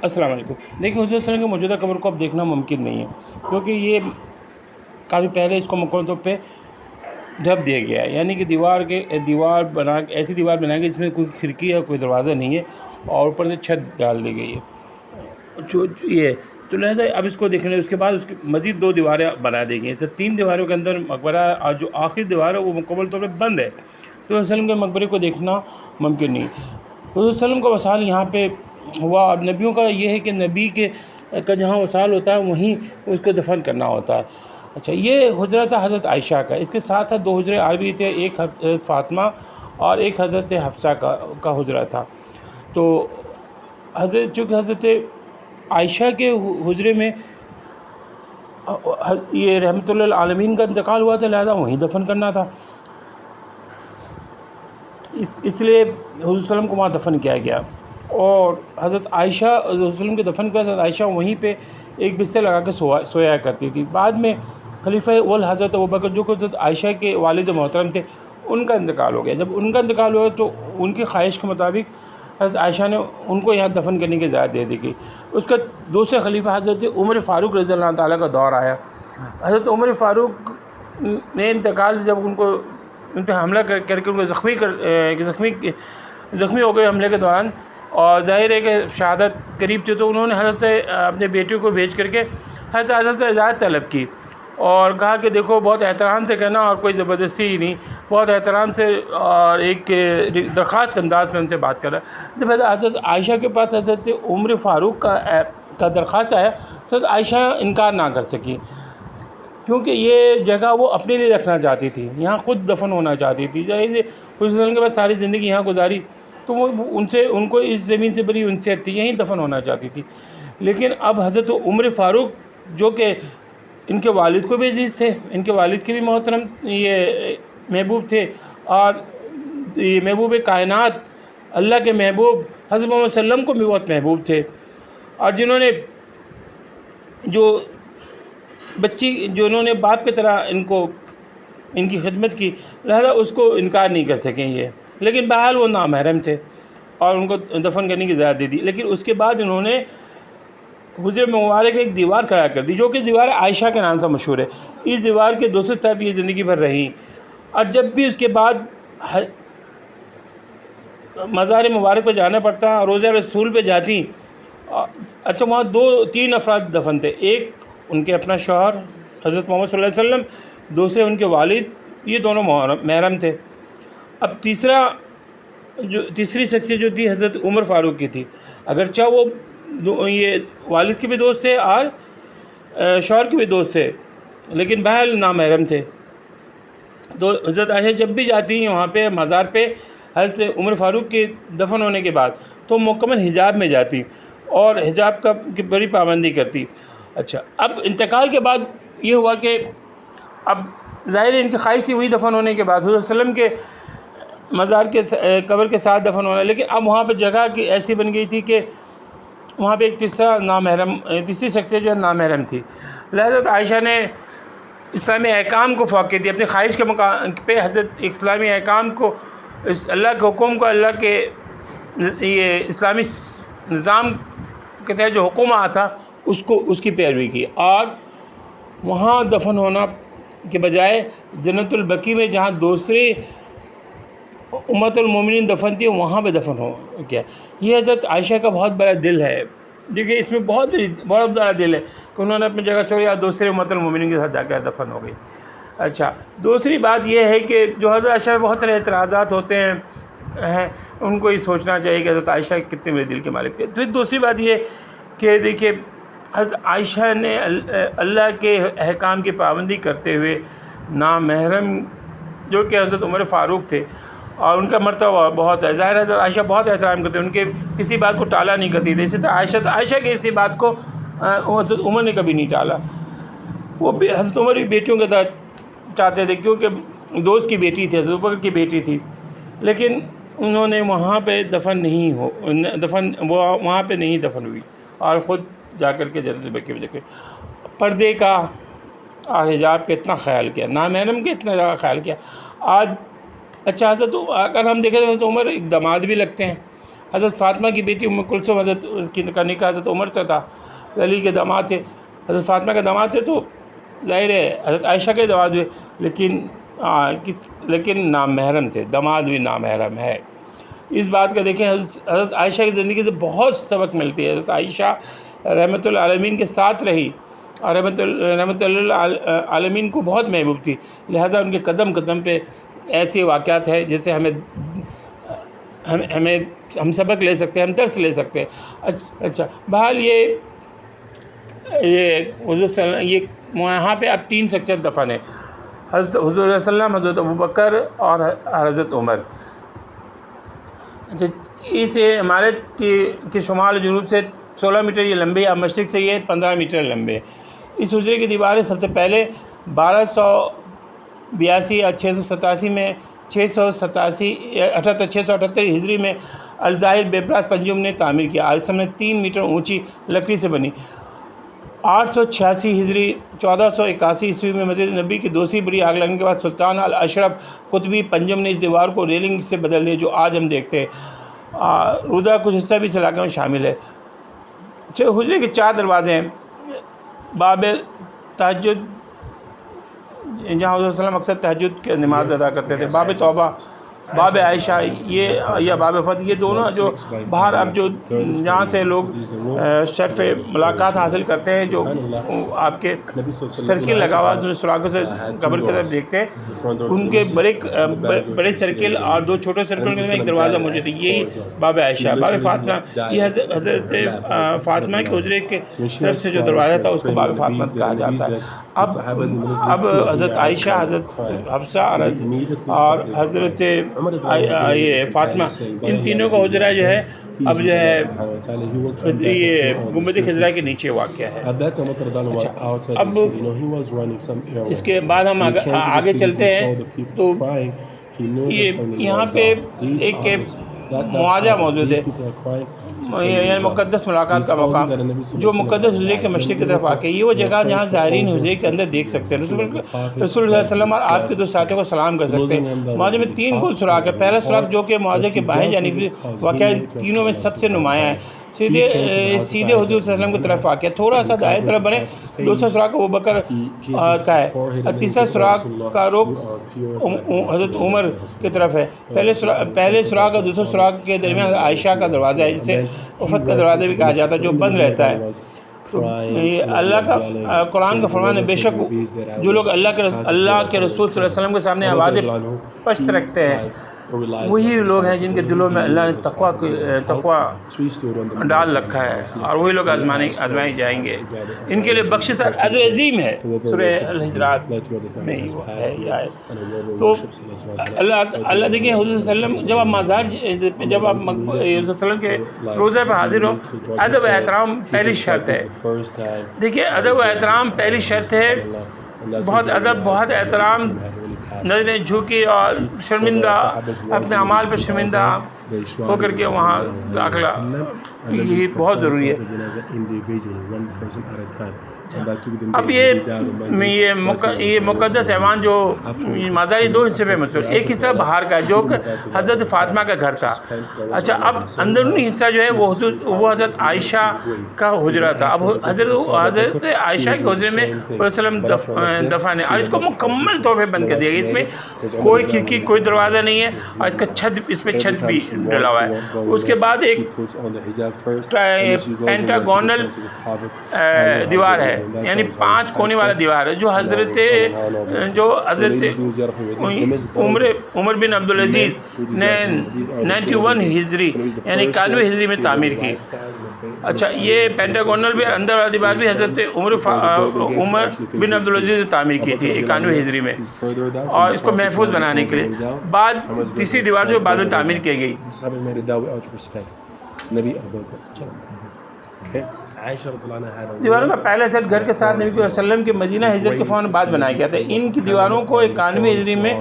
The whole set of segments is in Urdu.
السلام علیکم۔ دیکھیے حضور صلی اللہ علیہ وسلم کی موجودہ قبر کو اب دیکھنا ممکن نہیں ہے، کیونکہ یہ کافی پہلے اس کو مکمل طور پہ ڈھپ دیا گیا ہے، یعنی کہ ایسی دیوار بنا کے جس میں کوئی کھڑکی یا کوئی دروازہ نہیں ہے، اور اوپر سے چھت ڈال دی گئی ہے جو یہ تو لہٰذا اب اس کو دیکھنے اس کے بعد اس کی مزید 2 دیواریں بنا دی گئی ہیں۔ 3 دیواروں کے اندر مقبرہ، اور جو آخری دیوار ہے وہ مکمل طور پہ بند ہے، تو حضور صلی اللہ علیہ وسلم کے مقبرے کو دیکھنا ممکن نہیں۔ حضور صلی اللہ علیہ وسلم کا وصال یہاں پہ ہوا، اور نبیوں کا یہ ہے کہ نبی کا جہاں وصال ہوتا ہے وہیں اس کو دفن کرنا ہوتا ہے۔ اچھا، یہ حجرہ تھا حضرت عائشہ کا، اس کے ساتھ ساتھ 2 حجرے اور بھی تھے، ایک حضرت فاطمہ اور ایک حضرت حفصہ کا حجرہ تھا۔ تو چونکہ حضرت عائشہ کے حجرے میں یہ رحمۃ اللہ عالمین کا انتقال ہوا تھا، لہذا وہیں دفن کرنا تھا، اس لیے حضور صلی اللہ علیہ وسلم کو وہاں دفن کیا گیا۔ اور حضرت عائشہ حضور صلی اللہ علیہ وسلم کے دفن کے بعد حضرت عائشہ وہیں پہ ایک بستر لگا کے سویا کرتی تھی۔ بعد میں خلیفہ اول حضرت ابوبکر، جو کہ حضرت عائشہ کے والد محترم تھے، ان کا انتقال ہو گیا۔ جب ان کا انتقال ہوا تو ان کی خواہش کے مطابق حضرت عائشہ نے ان کو یہاں دفن کرنے کی اجازت دے دی گئی۔ اس کا دوسرے خلیفہ حضرت عمر فاروق رضی اللہ تعالیٰ کا دور آیا۔ حضرت عمر فاروق نے انتقال سے جب ان پہ حملہ کر کے ان کو زخمی ہو گئے حملے کے دوران، اور ظاہر ہے کہ شہادت قریب تھی، تو انہوں نے حضرت اپنے بیٹے کو بھیج کر کے حضرت سے اجازت طلب کی، اور کہا کہ دیکھو بہت احترام سے کہنا اور کوئی زبردستی ہی نہیں، بہت احترام سے اور ایک درخواست انداز میں ان سے بات کر رہا ہے۔ جب حضرت عائشہ کے پاس حضرت عمر فاروق کا درخواست آیا تو حضرت عائشہ انکار نہ کر سکی، کیونکہ یہ جگہ وہ اپنے لیے رکھنا چاہتی تھی، یہاں خود دفن ہونا چاہتی تھی۔ ظاہر سے حضور صلی اللہ علیہ وسلم کے بعد ساری زندگی یہاں گزاری، تو وہ ان کو اس زمین سے بڑی انسیت تھی، یہیں دفن ہونا چاہتی تھی۔ لیکن اب حضرت عمر فاروق، جو کہ ان کے والد کو بھی عزیز تھے، ان کے والد کے بھی محترم یہ محبوب تھے، اور یہ محبوب کائنات اللہ کے محبوب حضرت محمد صلی اللہ علیہ وسلم کو بھی بہت محبوب تھے، اور جنہوں نے انہوں نے باپ کی طرح ان کی خدمت کی، لہذا اس کو انکار نہیں کر سکیں یہ۔ لیکن بہرحال وہ نامحرم تھے اور ان کو دفن کرنے کی اجازت دے دی۔ لیکن اس کے بعد انہوں نے حجرے مبارک میں ایک دیوار کھڑا کر دی، جو کہ دیوار عائشہ کے نام سے مشہور ہے۔ اس دیوار کے دوسری طرف یہ زندگی بھر رہیں، اور جب بھی اس کے بعد مزار مبارک پہ جانا پڑتا، روضہ رسول پہ جاتی، اچھا وہاں 2-3 افراد دفن تھے، ایک ان کے اپنا شوہر حضرت محمد صلی اللہ علیہ وسلم، دوسرے ان کے والد، یہ دونوں محرم تھے۔ اب تیسری شخصیت جو تھی حضرت عمر فاروق کی تھی، اگرچہ وہ یہ والد کے بھی دوست تھے اور شوہر کے بھی دوست تھے، لیکن بہرحال نامحرم تھے۔ تو حضرت عائشہ جب بھی جاتی ہیں وہاں پہ مزار پہ حضرت عمر فاروق کے دفن ہونے کے بعد، تو مکمل حجاب میں جاتی اور حجاب کی بڑی پابندی کرتی۔ اچھا، اب انتقال کے بعد یہ ہوا کہ اب ظاہر ان کی خواہش تھی وہی دفن ہونے کے بعد حضرت صلی اللہ علیہ وسلم کے مزار کے قبر کے ساتھ دفن ہونا، لیکن اب وہاں پہ جگہ کی ایسی بن گئی تھی کہ وہاں پہ ایک تیسری شخصیت جو ہے نامحرم تھی، لہذا عائشہ نے اسلامی احکام کو فوقیت دی، اپنی خواہش کے مقام پہ حضرت اسلامی احکام کو، اللہ کے حکم کو، اللہ کے یہ اسلامی نظام کے تحت جو حکم آتا تھا اس کی پیروی کی، اور وہاں دفن ہونا کے بجائے جنت البقیع میں جہاں دوسری امت المومنین دفن تھی وہاں پہ دفن ہو گیا۔ یہ حضرت عائشہ کا بہت بڑا دل ہے، دیکھیے اس میں بہت بڑا دل ہے کہ انہوں نے اپنی جگہ چھوڑی اور دوسرے امت المومنین کے ساتھ جا کے دفن ہو گئی۔ اچھا، دوسری بات یہ ہے کہ جو حضرت عائشہ میں بہت سارے اعتراضات ہوتے ہیں، ان کو یہ سوچنا چاہیے کہ حضرت عائشہ کتنے میرے دل کے مالک تھے۔ پھر دوسری بات یہ کہ دیکھیے حضرت عائشہ نے اللہ کے احکام کی پابندی کرتے ہوئے نامحرم جو کہ حضرت عمر فاروق تھے، اور ان کا مرتبہ بہت ہے، ظاہر ہے حضرت عائشہ بہت احترام کرتے ہیں، ان کے کسی بات کو ٹالا نہیں کرتی تھی، اسی طرح عائشہ کے کسی بات کو حضرت عمر نے کبھی نہیں ٹالا۔ وہ بھی حضرت عمر بھی بیٹیوں کے ساتھ چاہتے تھے، کیونکہ دوست کی بیٹی تھی، حضرت ابوبکر کی بیٹی تھی، لیکن انہوں نے وہاں پہ وہاں پہ نہیں دفن ہوئی، اور خود جا کر کے جنت البقیع میں دیکھے پردے کا اور حجاب کا اتنا خیال کیا، نامحرم کا اتنا زیادہ خیال کیا۔ آج اچھا حضرت اگر ہم دیکھیں تو حضرت عمر ایک داماد بھی لگتے ہیں، حضرت فاطمہ کی بیٹی ام کلثوم حضرت کا نکاح حضرت عمر سے تھا، علی کے داماد تھے، حضرت فاطمہ کے داماد تھے، تو ظاہر ہے حضرت عائشہ کے داماد ہوئے، لیکن نامحرم تھے، داماد بھی نامحرم ہے۔ اس بات کا دیکھیں حضرت عائشہ کی زندگی سے بہت سبق ملتی ہے۔ حضرت عائشہ رحمۃ العالمین کے ساتھ رہی اور رحمۃ العالمین کو بہت محبوب تھی، لہذا ان کے قدم قدم پہ ایسے واقعات ہیں جس سے ہم سبق لے سکتے ہیں، ہم درس لے سکتے ہیں۔ اچھا بہرحال یہ حضور صلی اللہ یہ وہاں پہ اب 3 سچر دفن ہیں، حضرت حضور علیہ وسلم، حضرت ابوبکر اور حضرت عمر۔ اچھا اس عمارت کی شمال و جنوب سے 16 میٹر یہ لمبی ہے، اور مشرق سے یہ 15 میٹر لمبے ہے۔ اس حجرے کی دیواریں سب سے پہلے 1282 یا 687 میں 678 ہجری میں الظاہر بیبراس پنجم نے تعمیر کیا، اور اس میں 3 میٹر اونچی لکڑی سے بنی۔ 886 ہجری 1481 عیسوی میں مسجد نبی کی دوسری بڑی آگ لگنے کے بعد سلطان الاشرف قطبی پنجم نے اس دیوار کو ریلنگ سے بدل دیا، جو آج ہم دیکھتے ہیں۔ رودا کچھ حصہ بھی اس علاقے میں شامل ہے۔ حجرے کے 4 دروازے ہیں: باب تہجد، جہاں حضور صلی اللہ علیہ وسلم اکثر تہجد کی نماز ادا کرتے تھے، باب توبہ، باب عائشہ یا باب فتح، یہ دونوں جو باہر اب جو جہاں سے لوگ شرف ملاقات حاصل کرتے ہیں، جو آپ کے سرکل لگا ہوا جو سراغوں سے قبر کی طرف دیکھتے ہیں، ان کے بڑے سرکل اور 2 چھوٹے سرکل میں ایک دروازہ موجود ہے، یہی باب عائشہ۔ باب فاطمہ، یہ حضرت فاطمہ کے حجرے کے طرف سے جو دروازہ تھا اس کو باب فاطمہ کہا جاتا ہے۔ اب حضرت عائشہ، حضرت حفصہ اور حضرت یہ فاطمہ، ان تینوں کا حجرہ جو ہے اب جو ہے یہ گنبد خضرا کے نیچے واقع ہے۔ اب اس کے بعد ہم آگے چلتے ہیں تو یہاں پہ ایک معاہدہ موجود ہے، یعنی مقدس ملاقات کا مقام، جو مقدس حجرے کے مشرق کی طرف واقع ہے۔ یہ وہ جگہ جہاں زائرین حجرے کے اندر دیکھ سکتے ہیں، رسول اللہ صلی اللہ علیہ وسلم اور آپ کے 2 ساتھیوں کو سلام کر سکتے ہیں۔ معاہدے میں 3 گول سوراخ ہے۔ پہلا سوراخ جو کہ معاہدے کے بائیں جانب واقع ہے، تینوں میں سب سے نمایاں ہے، سیدھے حضور صلی اللہ علیہ وسلم کی طرف واقع ہے۔ تھوڑا سا دائیں طرف بڑھیں، دوسرا سوراخ ابوبکر کا ہے، اور تیسرا سوراخ کا رخ حضرت عمر کی طرف ہے۔ پہلے سوراخ اور دوسرے سوراخ کے درمیان عائشہ کا دروازہ ہے، جسے افت کا دروازہ بھی کہا جاتا ہے، جو بند رہتا ہے۔ تو یہ اللہ کا قرآن کا فرمان ہے، بے شک جو لوگ اللہ کے رسول صلی اللہ علیہ وسلم کے سامنے آوازیں پست رکھتے ہیں، وہی لوگ ہیں جن کے دلوں میں اللہ نے تقویٰ ڈال رکھا ہے، اور وہی لوگ آزمائے جائیں گے، ان کے لیے بخشش اور اجر عظیم ہے۔ سورہ الحجرات میں ہی ہے یہ آیت۔ تو اللہ دیکھیں، حضور صلی اللہ علیہ وسلم جب آپ حضور صلی اللہ علیہ وسلم کے روزے پہ حاضر ہو، ادب و احترام پہلی شرط ہے۔ دیکھیے ادب و احترام پہلی شرط ہے، بہت ادب، بہت احترام، نظریں جھکی اور شرمندہ، اپنے اعمال پہ شرمندہ ہو کر کے وہاں داخلہ، یہ بہت ضروری ہے۔ اب یہ مقدس ایوان جو مزاری 2 حصے میں مشہور، ایک حصہ باہر کا ہے جو کہ حضرت فاطمہ کا گھر تھا۔ اچھا اب اندرونی حصہ جو ہے وہ حضرت عائشہ کا حجرہ تھا۔ اب حضرت عائشہ کے حجرے میں وسلم دفن ہے، اور اس کو مکمل طور پہ بند کر دیا گیا، اس میں کوئی کھڑکی، کوئی دروازہ نہیں ہے، اور اس پہ چھت بھی ڈلا ہوا ہے۔ اس کے بعد ایک پینٹاگونل دیوار ہے، یعنی 5 کونے والا دیوار ہے، جو حضرت عمر بن عبدالعزیز نے 91 ہجری یعنی 91 ہجری میں تعمیر کی۔ اچھا یہ پینٹاگونل بھی اندر والا دیوار بھی حضرت عمر بن عبدالعزیز نے تعمیر کی تھی 91 ہجری میں، اور اس کو محفوظ بنانے کے لیے۔ بعد تیسری دیوار جو بعد میں تعمیر کی گئی۔ دیواروں کا پہلا سیٹ گھر کے ساتھ نبی صلی اللہ علیہ وسلم کے مدینہ ہجرت کے فوراً بعد بنایا گیا تھا۔ ان کی دیواروں کو 91 ہجری میں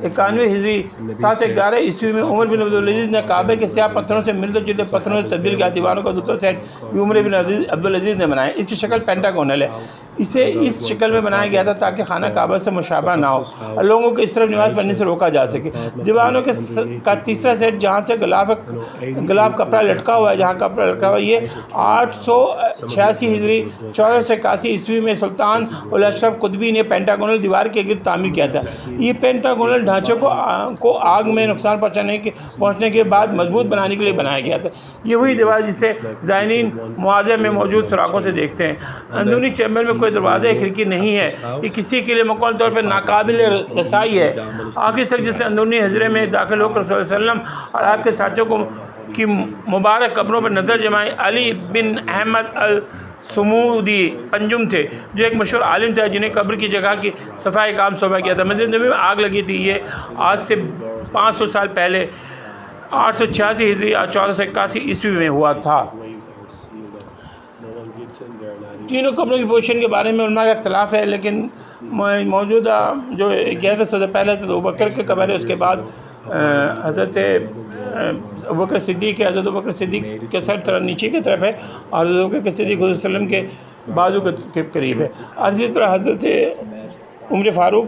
91 ہجری 711 عیسوی میں عمر بن عبدالعزیز نے کعبے کے سیاہ پتھروں سے ملتے جلتے پتھروں سے تبدیل کیا. دیواروں کا دوسرا سیٹ بھی عمر بن عبدالعزیز نے بنایا. اس کی شکل پینٹاگونل ہے. اسے اس شکل میں بنایا گیا تھا تاکہ خانہ کعبہ سے مشابہ نہ ہو اور لوگوں کو اس طرف نماز پڑھنے سے روکا جا سکے. دیواروں کا تیسرا سیٹ جہاں سے غلاف کپڑا لٹکا ہوا ہے, جہاں کپڑا لٹکا ہوا ہے, یہ 886 ہجری 1481 عیسوی میں سلطان الاشرف قطبی نے پینٹاگونل دیوار کے گرد تعمیر کیا تھا. یہ پینٹاگونل ڈھانچے کو آگ میں نقصان پہنچنے کے بعد مضبوط بنانے کے لیے بنایا گیا تھا. یہ وہی دیوار جسے زائرین مواضع میں موجود سوراخوں سے دیکھتے ہیں. اندرونی چیمبر میں کوئی دروازہ یا کھڑکی نہیں ہے. یہ کسی کے لیے مکمل طور پر ناقابل رسائی ہے. آخری شخص جس نے اندرونی حجرے میں داخل ہو کر رسول اللہ صلی اللہ علیہ وسلم اور آپ کے ساتھیوں کی مبارک قبروں پر نظر جمائی, علی بن احمد الصمودی پنجم تھے, جو ایک مشہور عالم تھے جنہیں قبر کی جگہ کی صفائی کام سونپا گیا تھا. مسجد نبوی میں آگ لگی تھی. یہ آج سے 500 سال پہلے 886 ہجری 1481 عیسوی میں ہوا تھا. تینوں قبروں کی پوزیشن کے بارے میں علماء کا اختلاف ہے, لیکن موجودہ جو گیا تھا پہلے تو ابوبکر کی قبر ہے, اس کے بعد حضرت ابوبکر صدیق ہے. حضرت ابوبکر صدیق کے سر تھوڑا نیچے کی طرف ہے اور حضرت ابوبکر صدیق حضور صلی اللہ علیہ وسلم کے بازو کے قریب ہے. اور اسی طرح حضرت عمر فاروق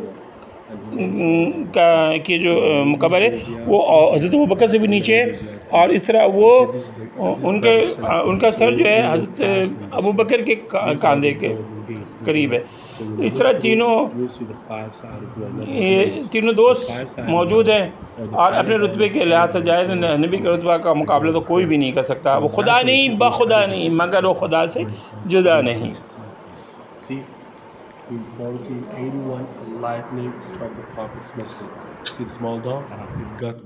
کی جو قبر ہے وہ حضرت ابوبکر سے بھی نیچے ہے, اور اس طرح وہ ان کا سر جو ہے حضرت ابوبکر کے کاندھے کے قریب ہے. اس طرح تینوں دوست موجود ہیں اور اپنے رتبے کے لحاظ سے ظاہر نبی کے رتبہ کا مقابلہ تو کوئی بھی نہیں کر سکتا. وہ خدا نہیں, بخدا نہیں, مگر وہ خدا سے جدا نہیں. In 1481, a lightning struck the Prophet's masjid. See the small dog? It got